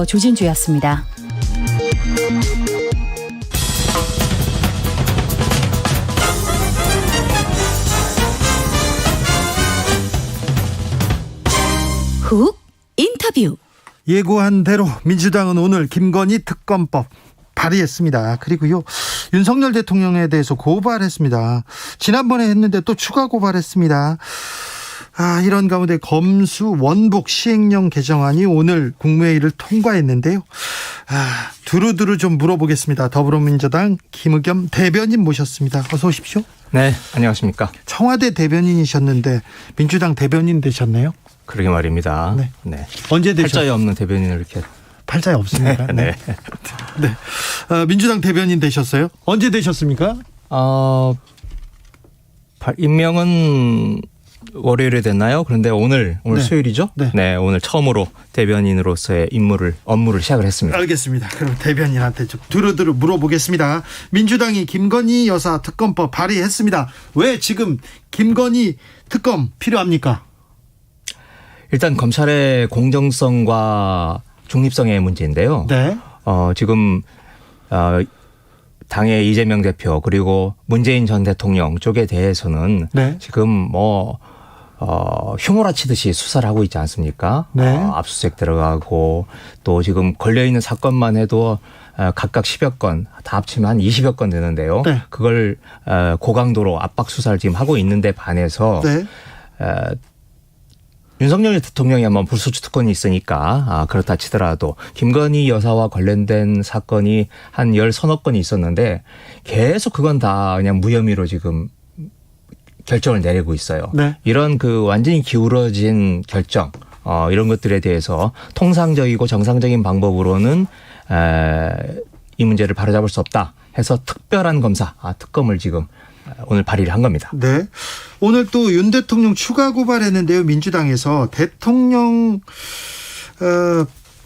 조진주였습니다. 훅 인터뷰. 예고한 대로 민주당은 오늘 김건희 특검법 발의했습니다. 그리고요, 윤석열 대통령에 대해서 고발했습니다. 지난번에 했는데 또 추가 고발했습니다. 이런 가운데 검수 원복 시행령 개정안이 오늘 국무회의를 통과했는데요. 두루두루 좀 물어보겠습니다. 더불어민주당 김의겸 대변인 모셨습니다. 어서 오십시오. 네, 안녕하십니까. 청와대 대변인이셨는데 민주당 대변인 되셨네요? 그러게 말입니다. 네. 네. 언제 되셨어요? 팔자에 없는 대변인을 이렇게. 팔자에 없습니까? 네. 네. 민주당 대변인 되셨어요? 언제 되셨습니까? 임명은 월요일에 됐나요? 그런데 오늘 네. 수요일이죠? 네. 오늘 처음으로 대변인으로서의 업무를 시작을 했습니다. 알겠습니다. 그럼 대변인한테 좀 두루두루 물어보겠습니다. 민주당이 김건희 여사 특검법 발의했습니다. 왜 지금 김건희 특검 필요합니까? 일단 검찰의 공정성과 중립성의 문제인데요. 네. 지금 당의 이재명 대표 그리고 문재인 전 대통령 쪽에 대해서는 네. 지금 휘몰아치듯이 수사를 하고 있지 않습니까? 네. 압수수색 들어가고 또 지금 걸려있는 사건만 해도 각각 10여 건, 다 합치면 한 20여 건 되는데요. 네. 그걸 고강도로 압박 수사를 지금 하고 있는데 반해서 네. 윤석열 대통령이 한번 불소추 특권이 있으니까 그렇다 치더라도 김건희 여사와 관련된 사건이 한 10서너 건이 있었는데 계속 그건 다 그냥 무혐의로 지금 결정을 내리고 있어요. 네. 이런 완전히 기울어진 결정 이런 것들에 대해서 통상적이고 정상적인 방법으로는 이 문제를 바로잡을 수 없다 해서 특별한 검사 특검을 지금 오늘 발의를 한 겁니다. 네. 오늘 또 윤 대통령 추가 고발했는데요. 민주당에서 대통령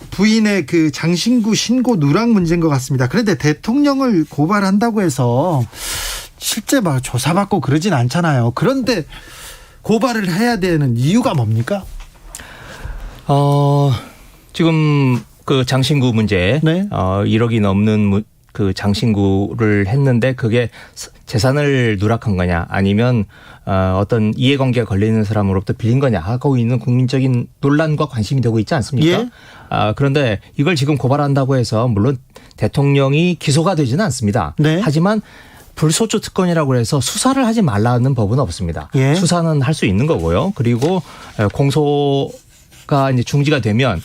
부인의 그 장신구 신고 누락 문제인 것 같습니다. 그런데 대통령을 고발한다고 해서 실제 막 조사받고 그러진 않잖아요. 그런데 고발을 해야 되는 이유가 뭡니까? 지금 그 장신구 문제, 네. 1억이 넘는 그 장신구를 했는데 그게 재산을 누락한 거냐 아니면 어떤 이해관계가 걸리는 사람으로부터 빌린 거냐 하고 있는 국민적인 논란과 관심이 되고 있지 않습니까? 예. 그런데 이걸 지금 고발한다고 해서 물론 대통령이 기소가 되지는 않습니다. 네. 하지만 불소추 특권이라고 해서 수사를 하지 말라는 법은 없습니다. 예. 수사는 할 수 있는 거고요. 그리고 공소가 이제 중지가 되면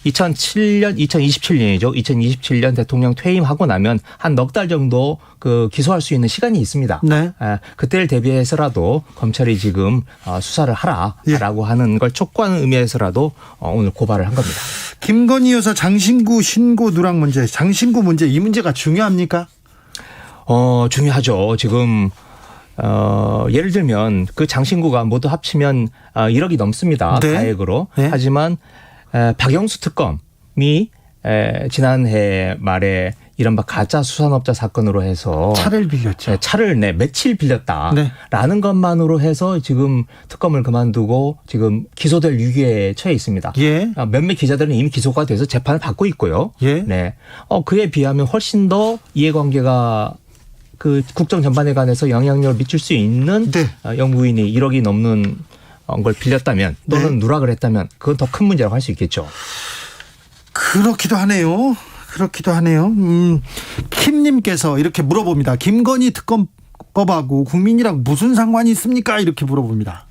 2027년이죠. 2027년 대통령 퇴임하고 나면 한 넉 달 정도 기소할 수 있는 시간이 있습니다. 네. 그때를 대비해서라도 검찰이 지금 수사를 하라라고 하는 걸 촉구하는 의미에서라도 오늘 고발을 한 겁니다. 김건희 여사 장신구 신고 누락 문제, 장신구 문제, 이 문제가 중요합니까? 중요하죠. 지금 예를 들면 그 장신구가 모두 합치면 1억이 넘습니다. 네. 가액으로. 네. 하지만 박영수 특검이 지난해 말에 이른바 가짜 수산업자 사건으로 해서 차를 빌렸죠. 차를 며칠 빌렸다라는 네. 것만으로 해서 지금 특검을 그만두고 지금 기소될 위기에 처해 있습니다. 예. 몇몇 기자들은 이미 기소가 돼서 재판을 받고 있고요. 예. 네. 그에 비하면 훨씬 더 이해관계가 그 국정 전반에 관해서 영향력을 미칠 수 있는 네. 영부인이 1억이 넘는 걸 빌렸다면 또는 네. 누락을 했다면 그건 더 큰 문제라고 할 수 있겠죠. 그렇기도 하네요. 킴님께서 이렇게 물어봅니다. 김건희 특검법하고 국민이랑 무슨 상관이 있습니까? 이렇게 물어봅니다.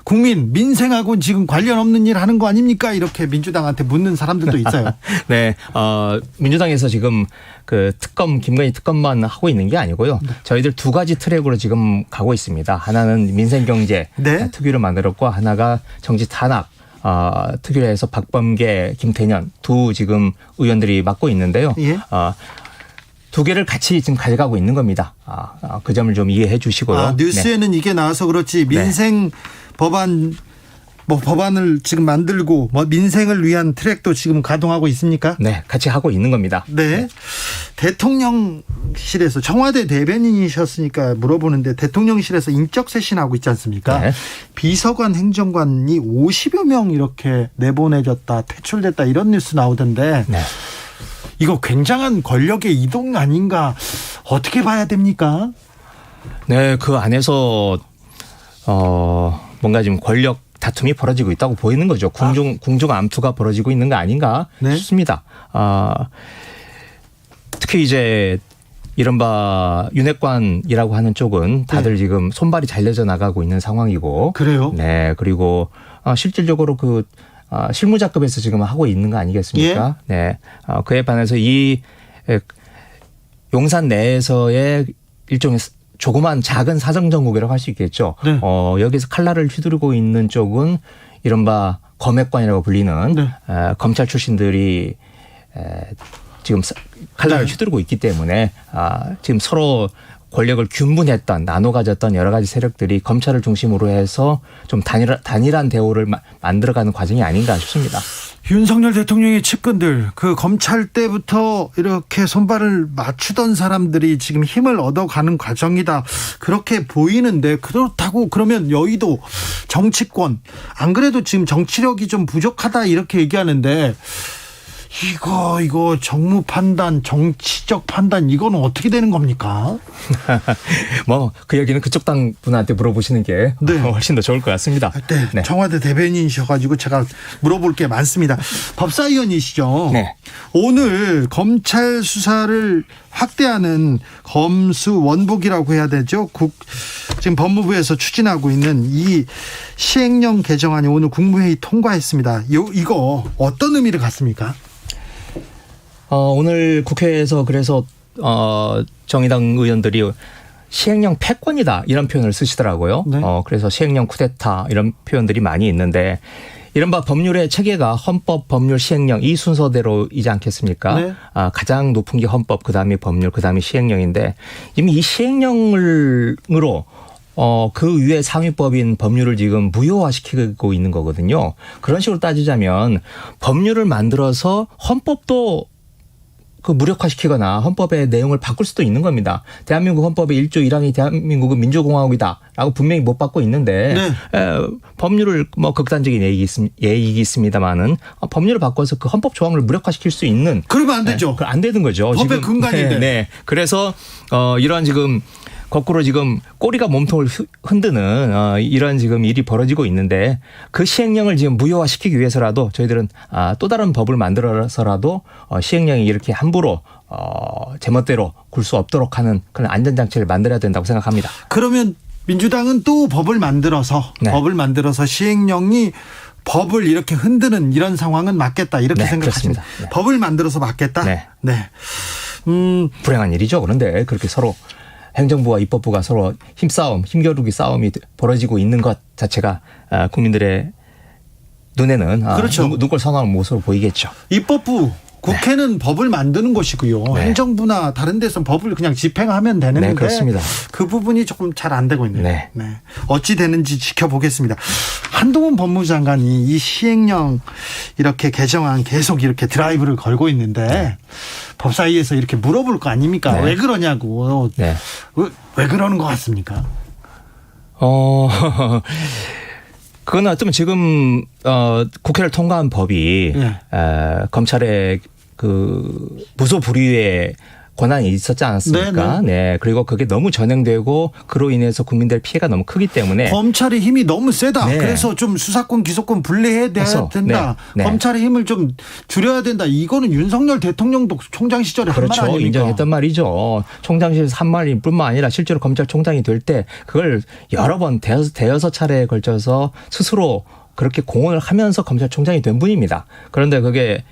국민, 민생하고는 지금 관련 없는 일 하는 거 아닙니까? 이렇게 민주당한테 묻는 사람들도 있어요. 네, 민주당에서 지금 김건희 특검만 하고 있는 게 아니고요. 네. 저희들 두 가지 트랙으로 지금 가고 있습니다. 하나는 민생경제 네. 특위를 만들었고 하나가 정치 탄압 특위를 해서 박범계, 김태년 두 지금 의원들이 맡고 있는데요. 예. 두 개를 같이 지금 가져가고 있는 겁니다. 그 점을 좀 이해해 주시고요. 뉴스에는 이게 나와서 그렇지 민생 법안 뭐 법안을 지금 만들고 뭐 민생을 위한 트랙도 지금 가동하고 있습니까? 네, 같이 하고 있는 겁니다. 네. 대통령실에서 청와대 대변인이셨으니까 물어보는데 대통령실에서 인적 쇄신하고 있지 않습니까? 네. 비서관 행정관이 50여 명 이렇게 내보내졌다, 퇴출됐다 이런 뉴스 나오던데 네. 이거 굉장한 권력의 이동 아닌가 어떻게 봐야 됩니까? 네, 그 안에서 뭔가 지금 권력 다툼이 벌어지고 있다고 보이는 거죠. 궁중 암투가 벌어지고 있는 거 아닌가 네. 싶습니다. 특히 이제 이른바 윤핵관이라고 하는 쪽은 다들 지금 손발이 잘려져 나가고 있는 상황이고. 그래요? 네, 그리고 실질적으로 그 실무자급에서 지금 하고 있는 거 아니겠습니까? 네, 그에 반해서 이 용산 내에서의 일종의 조그만 작은 사정정국이라고 할 수 있겠죠. 네. 여기서 칼날을 휘두르고 있는 쪽은 이른바 검핵관이라고 불리는 네. 검찰 출신들이 지금 칼날을 휘두르고 있기 때문에 지금 서로 권력을 균분했던 나눠 가졌던 여러 가지 세력들이 검찰을 중심으로 해서 좀 단일한 대우를 만들어가는 과정이 아닌가 싶습니다. 윤석열 대통령의 측근들 그 검찰 때부터 이렇게 손발을 맞추던 사람들이 지금 힘을 얻어가는 과정이다 그렇게 보이는데 그렇다고 그러면 여의도 정치권 안 그래도 지금 정치력이 좀 부족하다 이렇게 얘기하는데 이거 정무 판단 정치적 판단 이거는 어떻게 되는 겁니까? 뭐 그 얘기는 그쪽 당 분한테 물어보시는 게 네. 훨씬 더 좋을 것 같습니다. 네, 네. 청와대 대변인이셔가지고 제가 물어볼 게 많습니다. 법사위원이시죠? 네. 오늘 검찰 수사를 확대하는 검수 원복이라고 해야 되죠? 지금 법무부에서 추진하고 있는 이 시행령 개정안이 오늘 국무회의 통과했습니다. 이거 어떤 의미를 갖습니까? 오늘 국회에서 그래서 정의당 의원들이 시행령 패권이다 이런 표현을 쓰시더라고요. 네. 그래서 시행령 쿠데타 이런 표현들이 많이 있는데 이른바 법률의 체계가 헌법, 법률, 시행령 이 순서대로이지 않겠습니까? 네. 가장 높은 게 헌법, 그다음이 법률, 그다음이 시행령인데 이미 이 시행령으로 그 위에 상위법인 법률을 지금 무효화시키고 있는 거거든요. 그런 식으로 따지자면 법률을 만들어서 헌법도 그 무력화시키거나 헌법의 내용을 바꿀 수도 있는 겁니다. 대한민국 헌법의 1조 1항이 대한민국은 민주공화국이다라고 분명히 못 받고 있는데 네. 법률을 뭐 극단적인 예익이 있습니다만은 법률을 바꿔서 그 헌법 조항을 무력화시킬 수 있는 그러면 안 되죠. 안 되는 거죠. 법의 근간인데. 네. 그래서 이런 지금 거꾸로 지금 꼬리가 몸통을 흔드는 이런 지금 일이 벌어지고 있는데 그 시행령을 지금 무효화시키기 위해서라도 저희들은 또 다른 법을 만들어서라도 시행령이 이렇게 함부로 제멋대로 굴 수 없도록 하는 그런 안전장치를 만들어야 된다고 생각합니다. 그러면 민주당은 또 법을 만들어서 시행령이 법을 이렇게 흔드는 이런 상황은 막겠다 이렇게 네, 생각하십니다. 그렇습니다. 네. 법을 만들어서 막겠다. 네. 불행한 일이죠. 그런데 그렇게 서로 행정부와 입법부가 서로 힘겨루기 싸움이 벌어지고 있는 것 자체가 국민들의 눈에는 그렇죠. 눈꼴 선호하는 모습으로 보이겠죠. 입법부 국회는 법을 만드는 것이고요. 네. 행정부나 다른 데서는 법을 그냥 집행하면 되는데 네, 그렇습니다. 그 부분이 조금 잘 안 되고 있네요. 네. 어찌 되는지 지켜보겠습니다. 한동훈 법무부 장관이 이 시행령 이렇게 개정안 계속 이렇게 드라이브를 걸고 있는데 법사위에서 이렇게 물어볼 거 아닙니까? 네. 왜 그러냐고. 네. 왜 그러는 것 같습니까? 그건 어쩌면 지금 국회를 통과한 법이 검찰의 그 무소 불위의 권한이 있었지 않았습니까? 네. 그리고 그게 너무 전행되고 그로 인해서 국민들 피해가 너무 크기 때문에 검찰의 힘이 너무 세다. 네. 그래서 좀 수사권 기소권 분리해야 된다. 네. 검찰의 힘을 좀 줄여야 된다. 이거는 윤석열 대통령도 총장 시절에 한 말 그렇죠. 아닙니까? 인정했던 말이죠. 총장실에서 한 말뿐만 아니라 실제로 검찰총장이 될 때 그걸 여러 번 대여섯 차례에 걸쳐서 스스로 그렇게 공언을 하면서 검찰총장이 된 분입니다. 그런데 그게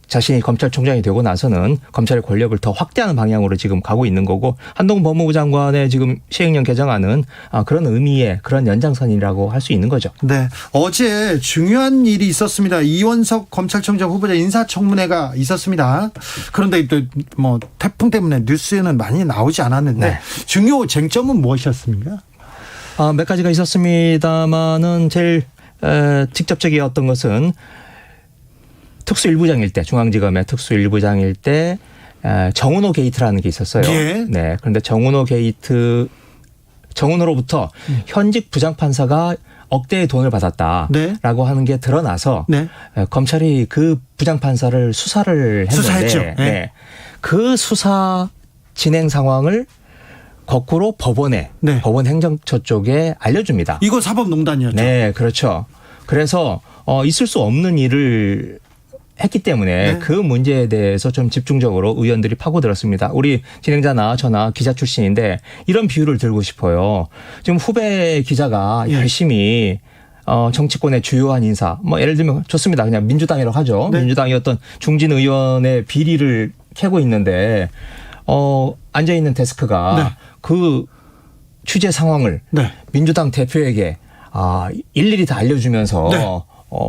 자신이 검찰총장이 되고 나서는 검찰의 권력을 더 확대하는 방향으로 지금 가고 있는 거고 한동훈 법무부 장관의 지금 시행령 개정안은 그런 의미의 그런 연장선이라고 할 수 있는 거죠. 네. 어제 중요한 일이 있었습니다. 이원석 검찰총장 후보자 인사청문회가 있었습니다. 그런데 또 뭐 태풍 때문에 뉴스에는 많이 나오지 않았는데 네. 중요 쟁점은 무엇이었습니까? 몇 가지가 있었습니다만은 제일 직접적이었던 것은 특수 1부장일 때, 중앙지검의 특수 1부장일 때 정은호 게이트라는 게 있었어요. 예. 네. 그런데 정은호로부터 현직 부장판사가 억대의 돈을 받았다라고 네. 하는 게 드러나서 네. 검찰이 그 부장판사를 수사를 했는데 수사했죠. 네. 네. 그 수사 진행 상황을 거꾸로 법원에 네. 법원 행정처 쪽에 알려줍니다. 이거 사법농단이었죠. 네, 그렇죠. 그래서 있을 수 없는 일을 했기 때문에 네. 그 문제에 대해서 좀 집중적으로 의원들이 파고들었습니다. 우리 진행자나 저나 기자 출신인데 이런 비유를 들고 싶어요. 지금 후배 기자가 예. 열심히 정치권의 주요한 인사, 뭐 예를 들면 좋습니다. 그냥 민주당이라고 하죠. 네. 민주당이 어떤 중진 의원의 비리를 캐고 있는데 앉아 있는 데스크가 네. 그 취재 상황을 네. 민주당 대표에게 일일이 다 알려주면서 네.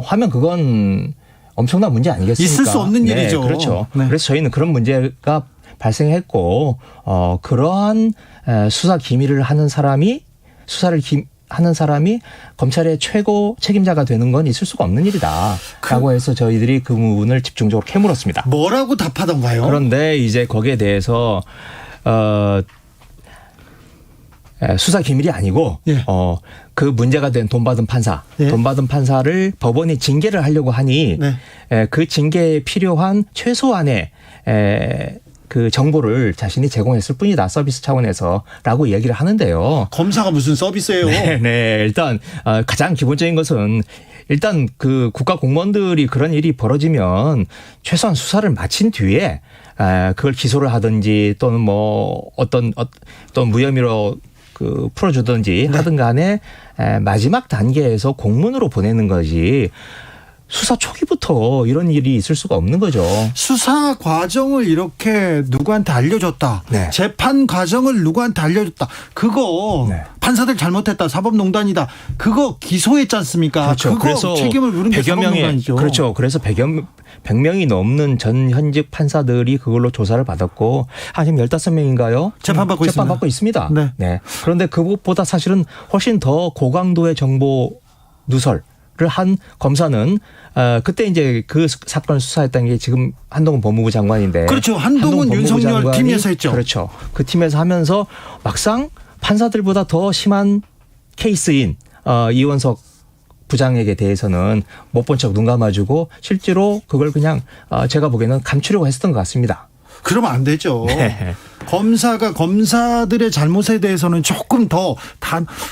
하면 그건 엄청난 문제 아니겠습니까? 있을 수 없는 네, 일이죠. 그렇죠. 네. 그래서 저희는 그런 문제가 발생했고 그러한 수사 기밀을 하는 사람이 하는 사람이 검찰의 최고 책임자가 되는 건 있을 수가 없는 일이다라고 해서 저희들이 그 부분을 집중적으로 캐물었습니다. 뭐라고 답하던가요? 그런데 이제 거기에 대해서 수사 기밀이 아니고 예. 그 문제가 된 돈 받은 판사, 예. 돈 받은 판사를 법원이 징계를 하려고 하니 네. 그 징계에 필요한 최소한의 그 정보를 자신이 제공했을 뿐이다. 서비스 차원에서라고 얘기를 하는데요. 검사가 무슨 서비스예요? 네. 일단 가장 기본적인 것은 일단 그 국가 공무원들이 그런 일이 벌어지면 최소한 수사를 마친 뒤에 그걸 기소를 하든지 또는 뭐 어떤 무혐의로 그 풀어주든지 하든 간에 마지막 단계에서 공문으로 보내는 거지 수사 초기부터 이런 일이 있을 수가 없는 거죠. 수사 과정을 이렇게 누구한테 알려줬다. 네. 재판 과정을 누구한테 알려줬다. 그거 네. 판사들 잘못했다. 사법농단이다. 그거 기소했지 않습니까? 그렇죠. 그거 그래서 책임을 물은 게 100여 명의 사법농단이죠. 그렇죠. 그래서 100명이 넘는 전 현직 판사들이 그걸로 조사를 받았고 지금 15명인가요? 재판받고 있습니다. 네. 네. 그런데 그것보다 사실은 훨씬 더 고강도의 정보 누설을 한 검사는 그때 이제 그 사건을 수사했던 게 지금 한동훈 법무부 장관인데. 그렇죠. 한동훈 윤석열 팀에서 했죠. 그렇죠. 그 팀에서 하면서 막상 판사들보다 더 심한 케이스인 이원석 부장에게 대해서는 못 본 척 눈 감아주고 실제로 그걸 그냥 제가 보기에는 감추려고 했었던 것 같습니다. 그러면 안 되죠. 네. 검사가 검사들의 잘못에 대해서는 조금 더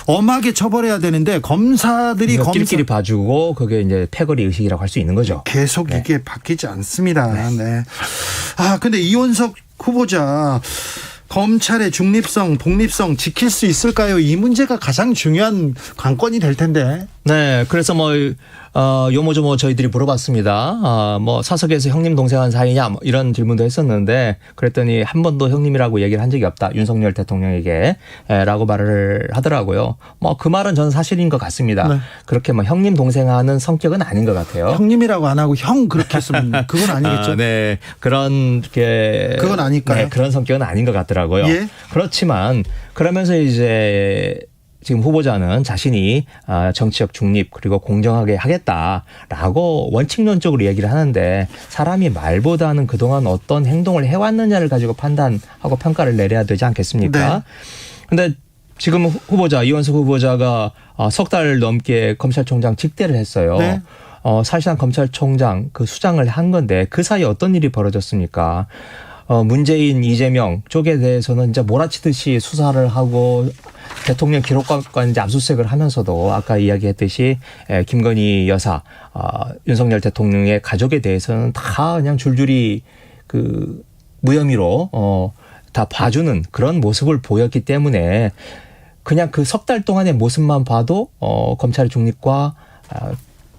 엄하게 처벌해야 되는데 검사들이 끼리끼리 봐주고 그게 이제 패거리 의식이라고 할 수 있는 거죠. 계속 네. 이게 바뀌지 않습니다. 네. 근데 이원석 후보자 검찰의 중립성, 독립성 지킬 수 있을까요? 이 문제가 가장 중요한 관건이 될 텐데. 네, 그래서 요모조모 저희들이 물어봤습니다. 뭐 사석에서 형님 동생한 사이냐 뭐 이런 질문도 했었는데 그랬더니 한 번도 형님이라고 얘기를 한 적이 없다. 윤석열 대통령에게 라고 말을 하더라고요. 뭐 그 말은 저는 사실인 것 같습니다. 네. 그렇게 뭐 형님 동생하는 성격은 아닌 것 같아요. 형님이라고 안 하고 형 그렇게 했으면 그건 아니겠죠. 네, 그건 아닐까요? 네, 그런 성격은 아닌 것 같더라고요. 예? 그렇지만 그러면서 이제 지금 후보자는 자신이 정치적 중립 그리고 공정하게 하겠다라고 원칙론적으로 얘기를 하는데 사람이 말보다는 그동안 어떤 행동을 해왔느냐를 가지고 판단하고 평가를 내려야 되지 않겠습니까? 그런데 지금 이원석 후보자가 석 달 넘게 검찰총장 직대를 했어요. 네. 사실상 검찰총장 그 수장을 한 건데 그 사이에 어떤 일이 벌어졌습니까? 문재인, 이재명 쪽에 대해서는 이제 몰아치듯이 수사를 하고 대통령 기록관까지 이제 압수수색을 하면서도 아까 이야기했듯이 김건희 여사, 윤석열 대통령의 가족에 대해서는 다 그냥 줄줄이 그 무혐의로 다 봐주는 그런 모습을 보였기 때문에 그냥 그 석 달 동안의 모습만 봐도 검찰의 중립과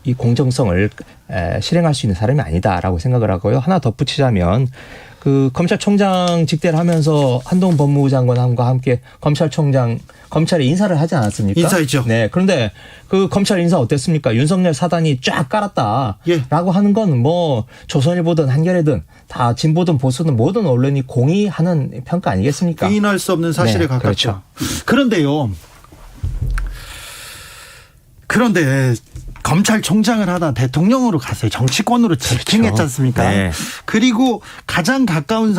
이 공정성을 실행할 수 있는 사람이 아니다라고 생각을 하고요. 하나 덧붙이자면 그 검찰총장 직대를 하면서 한동훈 법무부 장관과 함께 검찰에 인사를 하지 않았습니까? 인사했죠. 네. 그런데 그 검찰 인사 어땠습니까? 윤석열 사단이 쫙 깔았다라고 예. 하는 건 뭐 조선일보든 한겨레든 다 진보든 보수든 모든 언론이 공의하는 평가 아니겠습니까? 부인할 수 없는 사실에 네, 가깝죠. 그렇죠. 그런데 검찰총장을 하다 대통령으로 갔어요. 정치권으로 직행했지 않습니까? 네. 그리고 가장 가까운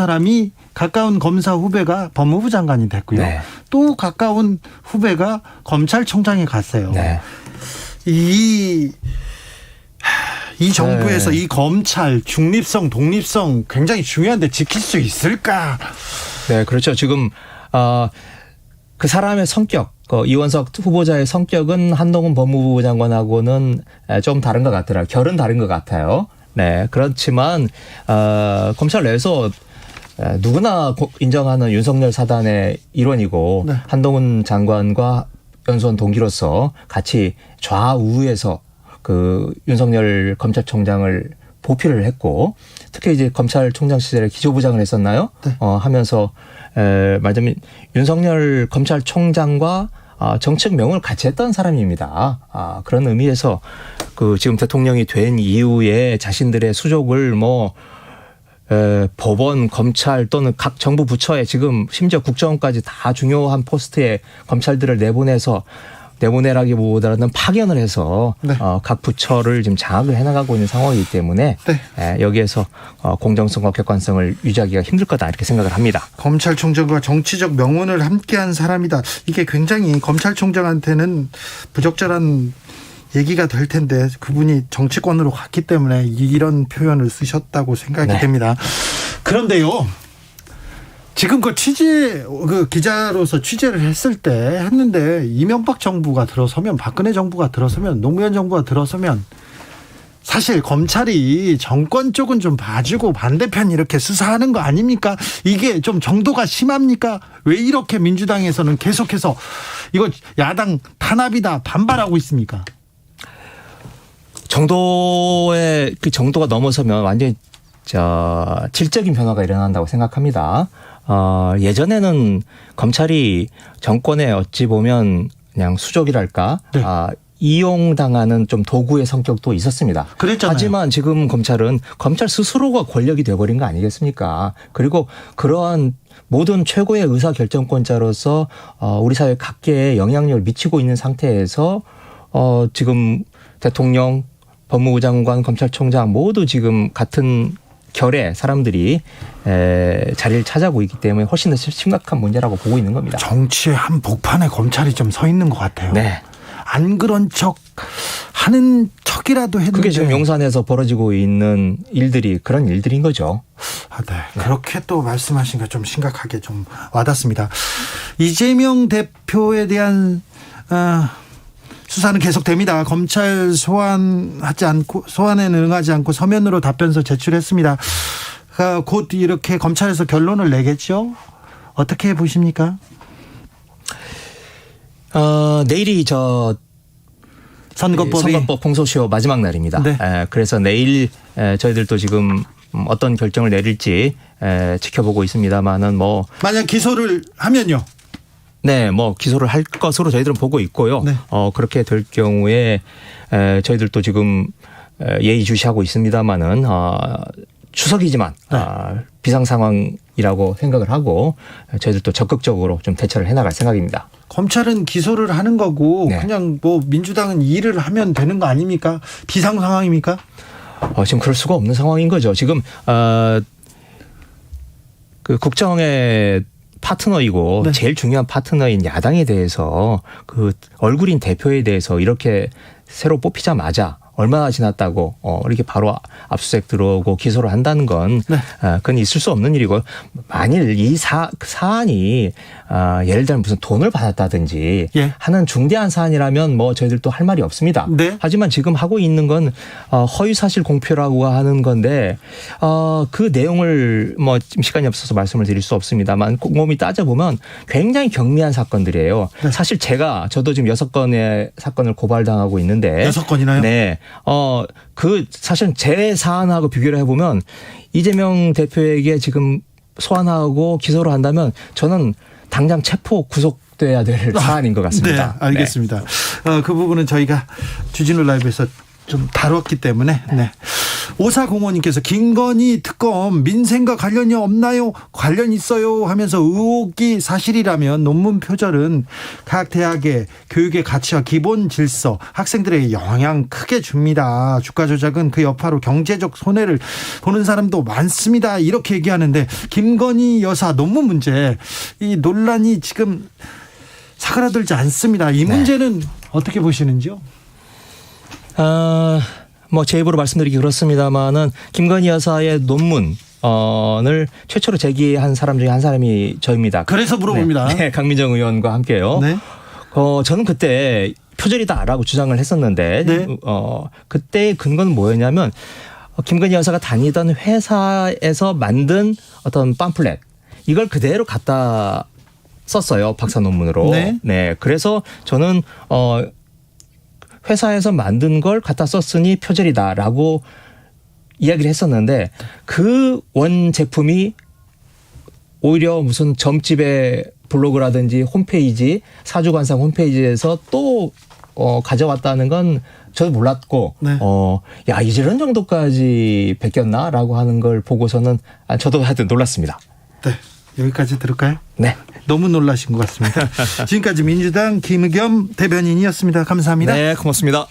검사 후배가 법무부 장관이 됐고요. 네. 또 가까운 후배가 검찰총장에 갔어요. 네. 이 정부에서 네. 이 검찰 중립성, 독립성 굉장히 중요한데 지킬 수 있을까? 네, 그렇죠. 지금 그 사람의 성격, 이원석 후보자의 성격은 한동훈 법무부 장관하고는 좀 다른 것 같더라. 결은 다른 것 같아요. 네, 그렇지만 검찰 내에서 누구나 인정하는 윤석열 사단의 일원이고 네. 한동훈 장관과 연수원 동기로서 같이 좌우에서 그 윤석열 검찰총장을 보필을 했고 특히 이제 검찰총장 시절에 기조부장을 했었나요? 네. 하면서 말하자면 윤석열 검찰총장과 정책 명을 같이 했던 사람입니다. 그런 의미에서 그 지금 대통령이 된 이후에 자신들의 수족을 법원, 검찰 또는 각 정부 부처에 지금 심지어 국정원까지 다 중요한 포스트에 검찰들을 내보내라기보다는 파견을 해서 네. 각 부처를 지금 장악을 해나가고 있는 상황이기 때문에 네. 여기에서 공정성과 객관성을 유지하기가 힘들 거다 이렇게 생각을 합니다. 검찰총장과 정치적 명운을 함께한 사람이다. 이게 굉장히 검찰총장한테는 부적절한 얘기가 될 텐데 그분이 정치권으로 갔기 때문에 이런 표현을 쓰셨다고 생각이 네. 됩니다. 그런데요. 지금껏 기자로서 취재를 했는데 이명박 정부가 들어서면 박근혜 정부가 들어서면 노무현 정부가 들어서면 사실 검찰이 정권 쪽은 좀 봐주고 반대편 이렇게 수사하는 거 아닙니까? 이게 좀 정도가 심합니까? 왜 이렇게 민주당에서는 계속해서 이거 야당 탄압이다 반발하고 있습니까? 정도의 그 정도가 넘어서면 완전히 질적인 변화가 일어난다고 생각합니다. 예전에는 검찰이 정권에 어찌 보면 그냥 수족이랄까 네. 이용당하는 좀 도구의 성격도 있었습니다. 그랬잖아요. 하지만 지금 검찰은 검찰 스스로가 권력이 되어버린 거 아니겠습니까? 그리고 그러한 모든 최고의 의사결정권자로서 우리 사회 각계에 영향력을 미치고 있는 상태에서 지금 대통령, 법무부 장관, 검찰총장 모두 지금 같은 결의 사람들이 자리를 차지하고 있기 때문에 훨씬 더 심각한 문제라고 보고 있는 겁니다. 정치의 한 복판에 검찰이 좀 서 있는 것 같아요. 네. 안 그런 척 하는 척이라도 했는데 그게 지금 용산에서 벌어지고 있는 일들이 그런 일들인 거죠. 네. 그렇게 또 말씀하시니까 좀 심각하게 좀 와닿습니다. 이재명 대표에 대한 수사는 계속됩니다. 검찰 소환에는 응하지 않고 서면으로 답변서 제출했습니다. 곧 이렇게 검찰에서 결론을 내겠죠? 어떻게 보십니까? 내일이 선거법 공소시효 마지막 날입니다. 네. 그래서 내일 저희들도 지금 어떤 결정을 내릴지 지켜보고 있습니다만은 만약 기소를 하면요? 네, 기소를 할 것으로 저희들은 보고 있고요. 네. 그렇게 될 경우에 저희들도 지금 예의주시하고 있습니다만은 추석이지만 네. 비상 상황이라고 생각을 하고 저희들도 적극적으로 좀 대처를 해나갈 생각입니다. 검찰은 기소를 하는 거고 네. 그냥 민주당은 일을 하면 되는 거 아닙니까? 비상 상황입니까? 지금 그럴 수가 없는 상황인 거죠. 지금 그 국정의 파트너이고 네. 제일 중요한 파트너인 야당에 대해서 그 얼굴인 대표에 대해서 이렇게 새로 뽑히자마자 얼마나 지났다고 이렇게 바로 압수수색 들어오고 기소를 한다는 건 네. 그건 있을 수 없는 일이고 만일 이 사안이 예를 들면 무슨 돈을 받았다든지 예. 하는 중대한 사안이라면 저희들도 할 말이 없습니다. 네. 하지만 지금 하고 있는 건 허위사실 공표라고 하는 건데 그 내용을 지금 시간이 없어서 말씀을 드릴 수 없습니다만 곰곰이 따져보면 굉장히 경미한 사건들이에요. 네. 사실 저도 지금 6건의 사건을 고발당하고 있는데 6건이나요? 네. 사실 제 사안하고 비교를 해보면 이재명 대표에게 지금 소환하고 기소를 한다면 저는 당장 체포 구속돼야 될 사안인 것 같습니다. 네, 알겠습니다. 그 부분은 저희가 주진우 라이브에서 좀 다뤘기 때문에. 네. 5405님께서 김건희 특검 민생과 관련이 없나요? 관련 있어요 하면서 의혹이 사실이라면 논문 표절은 각 대학의 교육의 가치와 기본 질서, 학생들에게 영향 크게 줍니다. 주가 조작은 그 여파로 경제적 손해를 보는 사람도 많습니다. 이렇게 얘기하는데 김건희 여사 논문 문제, 이 논란이 지금 사그라들지 않습니다. 이 문제는 어떻게 보시는지요? 뭐 제 입으로 말씀드리기 그렇습니다만은 김건희 여사의 논문을 최초로 제기한 사람 중에 한 사람이 저입니다. 그래서 물어봅니다. 네, 강민정 의원과 함께요. 네. 저는 그때 표절이다라고 주장을 했었는데 네. 그때의 근거는 뭐였냐면 김건희 여사가 다니던 회사에서 만든 어떤 팜플렛 이걸 그대로 갖다 썼어요. 박사 논문으로. 네. 그래서 저는 회사에서 만든 걸 갖다 썼으니 표절이다라고 이야기를 했었는데 그 원 제품이 오히려 무슨 점집의 블로그라든지 홈페이지 사주관상 홈페이지에서 또 가져왔다는 건 저도 몰랐고 네. 야 이런 정도까지 베꼈나라고 하는 걸 보고서는 저도 하여튼 놀랐습니다. 네. 여기까지 들을까요? 네. 너무 놀라신 것 같습니다. 지금까지 민주당 김의겸 대변인이었습니다. 감사합니다. 네, 고맙습니다.